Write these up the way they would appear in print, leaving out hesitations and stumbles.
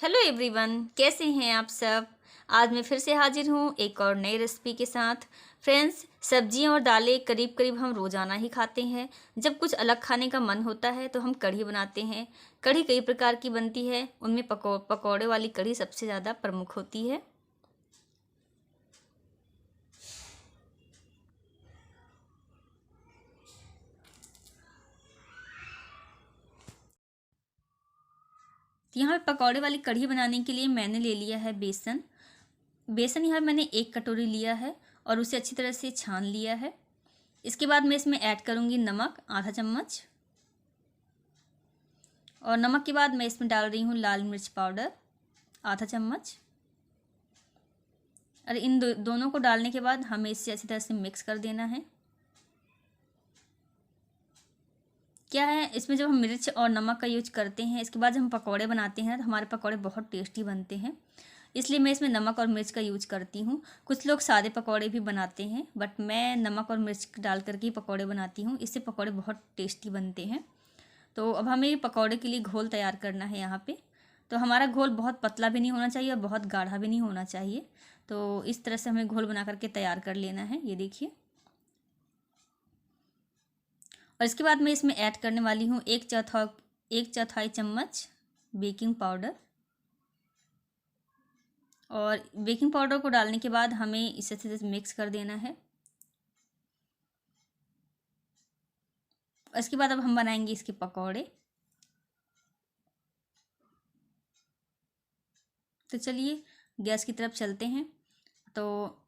Hello everyone, कैसे हैं आप सब। आज मैं फिर से हाजिर हूँ एक और नई रेसिपी के साथ। फ्रेंड्स, सब्जियाँ और दालें करीब करीब हम रोज़ाना ही खाते हैं। जब कुछ अलग खाने का मन होता है तो हम कढ़ी बनाते हैं। कढ़ी कई प्रकार की बनती है, उनमें पकौड़े वाली कढ़ी सबसे ज़्यादा प्रमुख होती है। यहाँ पे पकौड़े वाली कढ़ी बनाने के लिए मैंने ले लिया है बेसन। बेसन यहाँ मैंने 1 कटोरी लिया है और उसे अच्छी तरह से छान लिया है। इसके बाद मैं इसमें ऐड करूँगी नमक आधा चम्मच, और नमक के बाद मैं इसमें डाल रही हूँ लाल मिर्च पाउडर आधा चम्मच। और इन दोनों को डालने के बाद हमें इसे अच्छी तरह से मिक्स कर देना है। क्या है, इसमें जब हम मिर्च और नमक का यूज करते हैं, इसके बाद जब हम पकौड़े बनाते हैं तो हमारे पकौड़े बहुत टेस्टी बनते हैं। इसलिए मैं इसमें नमक और मिर्च का यूज करती हूँ। कुछ लोग सादे पकौड़े भी बनाते हैं, बट मैं नमक और मिर्च डाल करके ही पकौड़े बनाती हूँ। इससे पकौड़े बहुत टेस्टी बनते हैं। तो अब हमें पकौड़े के लिए घोल तैयार करना है यहाँ पे। तो हमारा घोल बहुत पतला भी नहीं होना चाहिए और बहुत गाढ़ा भी नहीं होना चाहिए। तो इस तरह से हमें घोल बना करके तैयार कर लेना है, ये देखिए। और इसके बाद मैं इसमें ऐड करने वाली हूँ एक चौथाई चम्मच बेकिंग पाउडर। और बेकिंग पाउडर को डालने के बाद हमें इसे अच्छे से मिक्स कर देना है। इसके बाद अब हम बनाएंगे इसके पकौड़े। तो चलिए गैस की तरफ चलते हैं। तो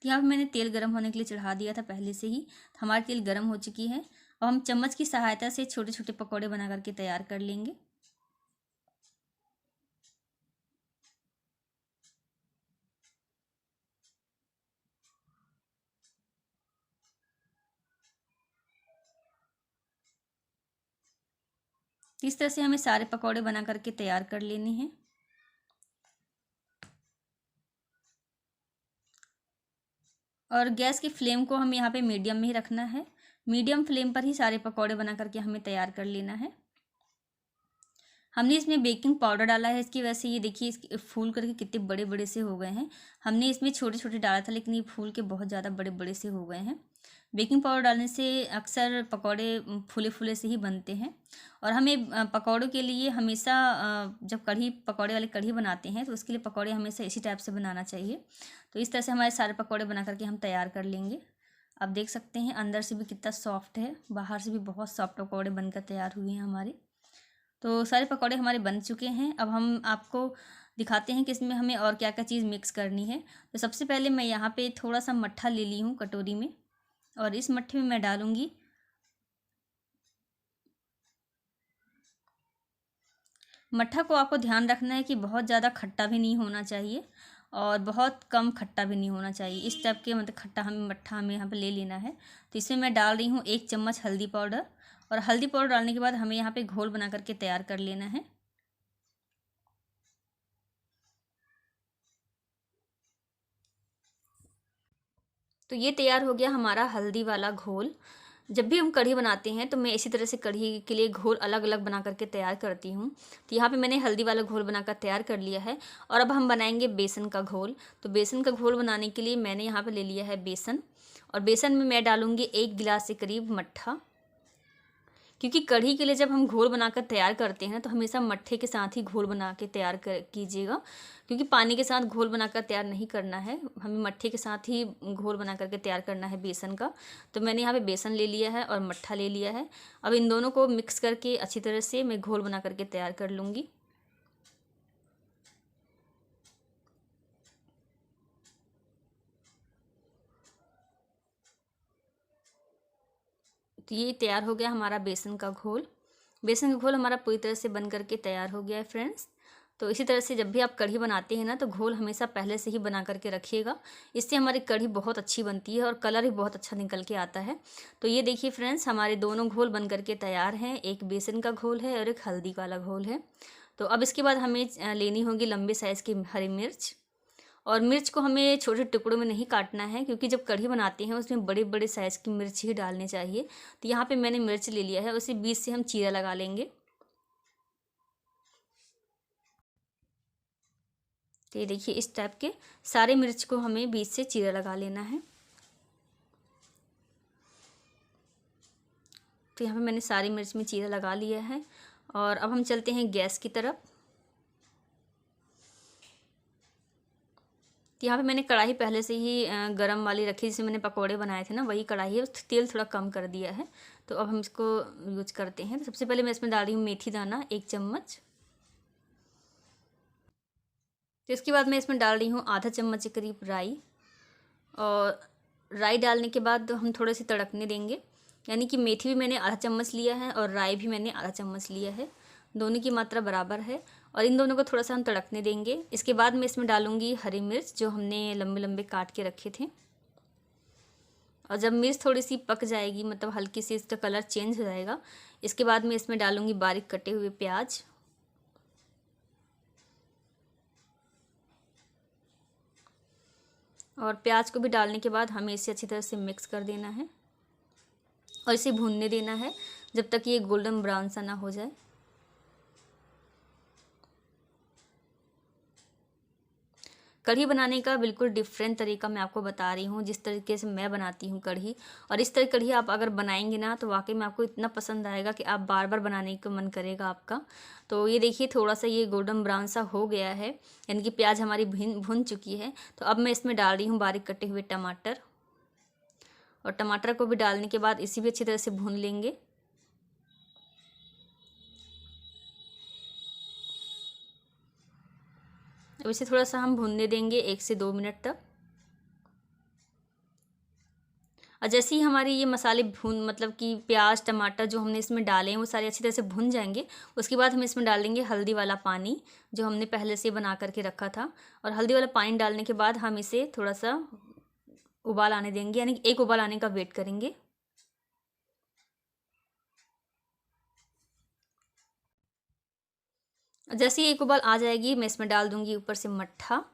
यहाँ पर मैंने तेल गर्म होने के लिए चढ़ा दिया था पहले से ही। हमारी तेल गर्म हो चुकी है। अब हम चम्मच की सहायता से छोटे छोटे पकौड़े बना करके तैयार कर लेंगे। इस तरह से हमें सारे पकौड़े बना करके तैयार कर लेने हैं। और गैस की फ्लेम को हम यहाँ पे मीडियम में ही रखना है। मीडियम फ्लेम पर ही सारे पकौड़े बना करके हमें तैयार कर लेना है। हमने इसमें बेकिंग पाउडर डाला है, इसकी वजह से ये देखिए इसके फूल करके कितने बड़े बड़े से हो गए हैं। हमने इसमें छोटे छोटे डाला था, लेकिन ये फूल के बहुत ज़्यादा बड़े बड़े से हो गए हैं। बेकिंग पाउडर डालने से अक्सर पकौड़े फूले फूले से ही बनते हैं। और हमें पकौड़ों के लिए हमेशा जब पकौड़े वाली कढ़ी बनाते हैं तो उसके लिए पकौड़े हमेशा इसी टाइप से बनाना चाहिए। तो इस तरह से हमारे सारे पकौड़े बना करके हम तैयार कर लेंगे। आप देख सकते हैं अंदर से भी कितना सॉफ्ट है, बाहर से भी बहुत सॉफ्ट पकौड़े बनकर तैयार हुए हैं हमारे। तो सारे पकौड़े हमारे बन चुके हैं। अब हम आपको दिखाते हैं कि इसमें हमें और क्या क्या चीज़ मिक्स करनी है। तो सबसे पहले मैं यहाँ पे थोड़ा सा मट्ठा ले ली हूँ कटोरी में, और इस मट्ठे में मैं डालूँगी मट्ठा को। आपको ध्यान रखना है कि बहुत ज़्यादा खट्टा भी नहीं होना चाहिए और बहुत कम खट्टा भी नहीं होना चाहिए। इस टाइप के मतलब मट्ठा हमें यहाँ पे ले लेना है। तो इसमें मैं डाल रही हूँ 1 चम्मच हल्दी पाउडर। और हल्दी पाउडर डालने के बाद हमें यहाँ पे घोल बना करके तैयार कर लेना है। तो ये तैयार हो गया हमारा हल्दी वाला घोल। जब भी हम कढ़ी बनाते हैं तो मैं इसी तरह से कढ़ी के लिए घोल अलग अलग बना करके तैयार करती हूँ। तो यहाँ पे मैंने हल्दी वाला घोल बनाकर तैयार कर लिया है। और अब हम बनाएंगे बेसन का घोल। तो बेसन का घोल बनाने के लिए मैंने यहाँ पे ले लिया है बेसन। और बेसन में मैं डालूँगी 1 गिलास के करीब मट्ठा। क्योंकि कढ़ी के लिए जब हम घोल बनाकर तैयार करते हैं तो हमेशा मट्ठे के साथ ही घोल बना के तैयार कीजिएगा। क्योंकि पानी के साथ घोल बनाकर तैयार नहीं करना है, हमें मट्ठे के साथ ही घोल बना करके तैयार करना है बेसन का। तो मैंने यहाँ पे बेसन ले लिया है और मट्ठा ले लिया है। अब इन दोनों को मिक्स करके अच्छी तरह से मैं घोल बना करके तैयार कर लूँगी। तो ये तैयार हो गया हमारा बेसन का घोल। बेसन का घोल हमारा पूरी तरह से बन करके तैयार हो गया है फ्रेंड्स। तो इसी तरह से जब भी आप कढ़ी बनाते हैं ना, तो घोल हमेशा पहले से ही बना करके रखिएगा। इससे हमारी कढ़ी बहुत अच्छी बनती है और कलर भी बहुत अच्छा निकल के आता है। तो ये देखिए फ्रेंड्स, हमारे दोनों घोल बन करके तैयार हैं। एक बेसन का घोल है और एक हल्दी वाला घोल है। तो अब इसके बाद हमें लेनी होगी लंबे साइज़ की हरी मिर्च। और मिर्च को हमें छोटे टुकड़ों में नहीं काटना है, क्योंकि जब कढ़ी बनाते हैं उसमें बड़े बड़े साइज़ की मिर्च ही डालनी चाहिए। तो यहाँ पे मैंने मिर्च ले लिया है, उसे बीच से हम चीरा लगा लेंगे। तो ये देखिए इस टाइप के सारे मिर्च को हमें बीच से चीरा लगा लेना है। तो यहाँ पे मैंने सारी मिर्च में चीरा लगा लिया है और अब हम चलते हैं गैस की तरफ। तो यहाँ पे मैंने कढ़ाई पहले से ही गरम वाली रखी, जिसमें मैंने पकोड़े बनाए थे ना, वही कढ़ाई है। तेल थोड़ा कम कर दिया है, तो अब हम इसको यूज करते हैं। तो सबसे पहले मैं इसमें डाल रही हूँ मेथी दाना 1 चम्मच। तो इसके बाद मैं इसमें डाल रही हूँ आधा चम्मच के करीब राई। और राई डालने के बाद हम थोड़े से तड़कने देंगे, यानी कि मेथी भी मैंने आधा चम्मच लिया है और राई भी मैंने आधा चम्मच लिया है, दोनों की मात्रा बराबर है। और इन दोनों को थोड़ा सा हम तड़कने देंगे। इसके बाद मैं इसमें डालूँगी हरी मिर्च जो हमने लंबे लंबे काट के रखे थे। और जब मिर्च थोड़ी सी पक जाएगी, मतलब हल्की सी इसका कलर चेंज हो जाएगा, इसके बाद मैं इसमें डालूँगी बारीक कटे हुए प्याज। और प्याज को भी डालने के बाद हमें इसे अच्छी तरह से मिक्स कर देना है और इसे भूनने देना है जब तक ये गोल्डन ब्राउन सा ना हो जाए। कढ़ी बनाने का बिल्कुल डिफरेंट तरीका मैं आपको बता रही हूँ, जिस तरीके से मैं बनाती हूँ कढ़ी। और इस तरह की कढ़ी आप अगर बनाएंगे ना, तो वाकई में आपको इतना पसंद आएगा कि आप बार बार बनाने का मन करेगा आपका। तो ये देखिए थोड़ा सा ये गोल्डन ब्राउन सा हो गया है, यानी कि प्याज हमारी भुन चुकी है। तो अब मैं इसमें डाल रही हूँ बारीक कटे हुए टमाटर। और टमाटर को भी डालने के बाद इसी भी अच्छी तरह से भून लेंगे। अब इसे थोड़ा सा हम भूनने देंगे 1 से 2 मिनट तक। और जैसे ही हमारे ये मसाले भून, मतलब कि प्याज टमाटर जो हमने इसमें डाले हैं वो सारे अच्छी तरह से भुन जाएंगे, उसके बाद हम इसमें डाल देंगे हल्दी वाला पानी जो हमने पहले से बना करके रखा था। और हल्दी वाला पानी डालने के बाद हम इसे थोड़ा सा उबाल आने देंगे, यानी कि 1 उबाल आने का वेट करेंगे। जैसे ही 1 उबाल आ जाएगी, मैं इसमें डाल दूंगी ऊपर से मट्ठा।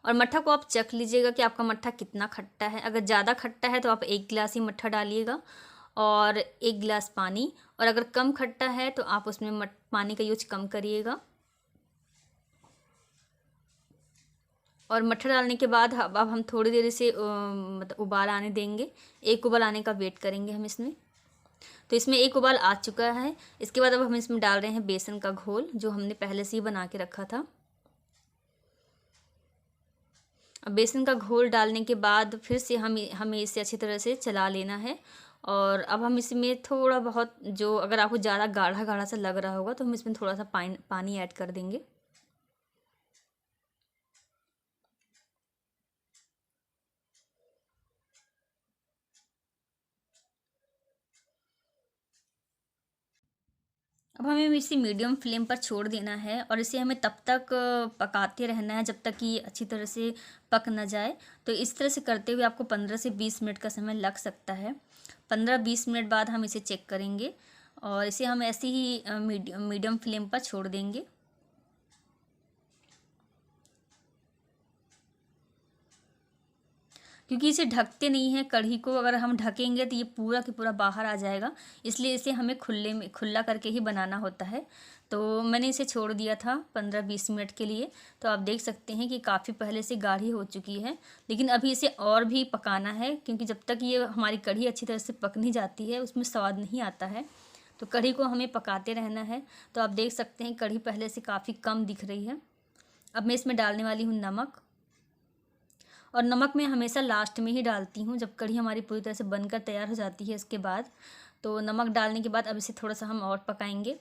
और मट्ठा को आप चख लीजिएगा कि आपका मट्ठा कितना खट्टा है। अगर ज़्यादा खट्टा है तो आप 1 गिलास ही मट्ठा डालिएगा और 1 गिलास पानी। और अगर कम खट्टा है तो आप उसमें पानी का यूज कम करिएगा। और मट्ठा डालने के बाद अब हम थोड़ी देर से मतलब उबाल आने देंगे। 1 उबाल आने का वेट करेंगे हम इसमें। तो इसमें 1 उबाल आ चुका है। इसके बाद अब हम इसमें डाल रहे हैं बेसन का घोल जो हमने पहले से ही बना के रखा था। अब बेसन का घोल डालने के बाद फिर से हमें इसे अच्छी तरह से चला लेना है। और अब हम इसमें थोड़ा बहुत, जो अगर आपको ज़्यादा गाढ़ा गाढ़ा सा लग रहा होगा तो हम इसमें थोड़ा सा पानी ऐड कर देंगे। अब हमें इसे मीडियम फ्लेम पर छोड़ देना है और इसे हमें तब तक पकाते रहना है जब तक कि अच्छी तरह से पक ना जाए। तो इस तरह से करते हुए आपको 15 से 20 मिनट का समय लग सकता है। 15-20 मिनट बाद हम इसे चेक करेंगे और इसे हम ऐसे ही मीडियम फ्लेम पर छोड़ देंगे। क्योंकि इसे ढकते नहीं हैं कढ़ी को, अगर हम ढकेंगे तो ये पूरा कि पूरा बाहर आ जाएगा, इसलिए इसे हमें खुला करके ही बनाना होता है। तो मैंने इसे छोड़ दिया था 15-20 मिनट के लिए। तो आप देख सकते हैं कि काफ़ी पहले से गाढ़ी हो चुकी है, लेकिन अभी इसे और भी पकाना है, क्योंकि जब तक ये हमारी कढ़ी अच्छी तरह से पक नहीं जाती है उसमें स्वाद नहीं आता है। तो कढ़ी को हमें पकाते रहना है। तो आप देख सकते हैं कढ़ी पहले से काफ़ी कम दिख रही है। अब मैं इसमें डालने वाली हूँ नमक। और नमक मैं हमेशा लास्ट में ही डालती हूँ, जब कढ़ी हमारी पूरी तरह से बनकर तैयार हो जाती है इसके बाद। तो नमक डालने के बाद अब इसे थोड़ा सा हम और पकाएंगे।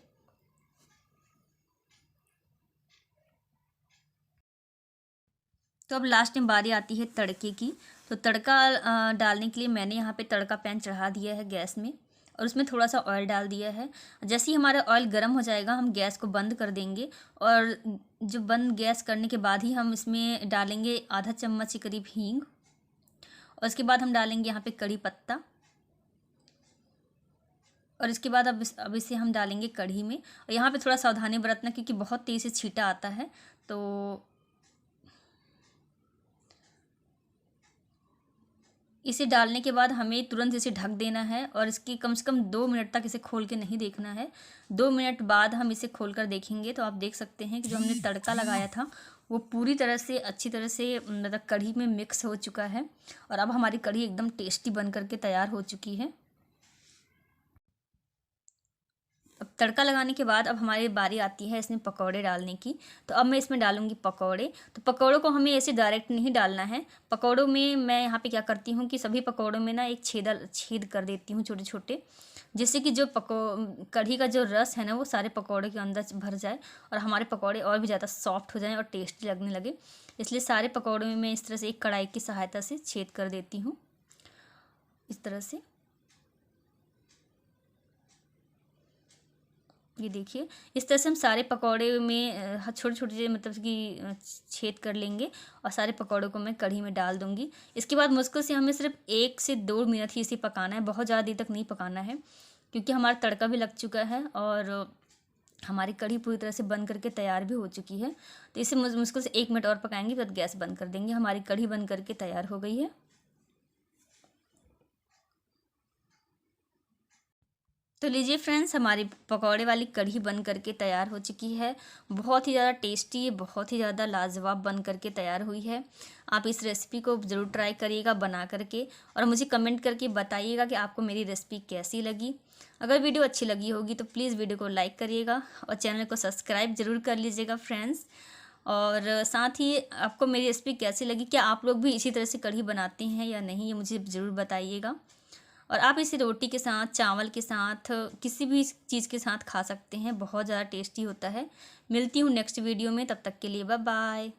तो अब लास्ट में बारी आती है तड़के की। तो तड़का डालने के लिए मैंने यहाँ पे तड़का पैन चढ़ा दिया है गैस में और उसमें थोड़ा सा ऑयल डाल दिया है। जैसे ही हमारा ऑयल गर्म हो जाएगा हम गैस को बंद कर देंगे। और जो बंद गैस करने के बाद ही हम इसमें डालेंगे आधा चम्मच के करीब हींग। और इसके बाद हम डालेंगे यहाँ पे कड़ी पत्ता। और इसके बाद अब इसे हम डालेंगे कढ़ी में। और यहाँ पे थोड़ा सावधानी बरतना क्योंकि बहुत तेज़ से छींटा आता है। तो इसे डालने के बाद हमें तुरंत इसे ढक देना है और इसकी कम से कम 2 मिनट तक इसे खोल के नहीं देखना है। 2 मिनट बाद हम इसे खोल कर देखेंगे तो आप देख सकते हैं कि जो हमने तड़का लगाया था वो पूरी तरह से अच्छी तरह से मतलब कढ़ी में मिक्स हो चुका है और अब हमारी कढ़ी एकदम टेस्टी बन करके तैयार हो चुकी है। अब तड़का लगाने के बाद अब हमारी बारी आती है इसमें पकौड़े डालने की। तो अब मैं इसमें डालूंगी पकौड़े। तो पकौड़ों को हमें ऐसे डायरेक्ट नहीं डालना है। पकौड़ों में मैं यहाँ पे क्या करती हूँ कि सभी पकौड़ों में ना एक छेद कर देती हूँ छोटे छोटे, जिससे कि जो कढ़ी का जो रस है ना वो सारे पकौड़े के अंदर भर जाए और हमारे पकौड़े और भी ज़्यादा सॉफ्ट हो जाएं और टेस्टी लगने लगे। इसलिए सारे पकौड़ों में मैं इस तरह से एक कढ़ाई की सहायता से छेद कर देती हूँ इस तरह से। ये देखिए इस तरह से हम सारे पकौड़े में छोटे छोटे मतलब कि छेद कर लेंगे और सारे पकौड़ों को मैं कढ़ी में डाल दूंगी। इसके बाद मुश्किल से हमें सिर्फ 1 से 2 मिनट ही इसे पकाना है, बहुत ज़्यादा देर तक नहीं पकाना है, क्योंकि हमारा तड़का भी लग चुका है और हमारी कढ़ी पूरी तरह से बन करके तैयार भी हो चुकी है। तो इसे मुश्किल से 1 मिनट और पकाएंगे, फिर गैस बंद कर देंगे। हमारी कढ़ी बन करके तैयार हो गई है। तो लीजिए फ्रेंड्स, हमारी पकौड़े वाली कढ़ी बन करके तैयार हो चुकी है। बहुत ही ज़्यादा टेस्टी, बहुत ही ज़्यादा लाजवाब बन करके तैयार हुई है। आप इस रेसिपी को ज़रूर ट्राई करिएगा बना करके और मुझे कमेंट करके बताइएगा कि आपको मेरी रेसिपी कैसी लगी। अगर वीडियो अच्छी लगी होगी तो प्लीज़ वीडियो को लाइक करिएगा और चैनल को सब्सक्राइब ज़रूर कर लीजिएगा फ्रेंड्स। और साथ ही आपको मेरी रेसिपी कैसी लगी, क्या आप लोग भी इसी तरह से कढ़ी बनाते हैं या नहीं, ये मुझे ज़रूर बताइएगा। और आप इसे रोटी के साथ, चावल के साथ, किसी भी चीज़ के साथ खा सकते हैं, बहुत ज़्यादा टेस्टी होता है। मिलती हूँ नेक्स्ट वीडियो में, तब तक के लिए बाय बाय।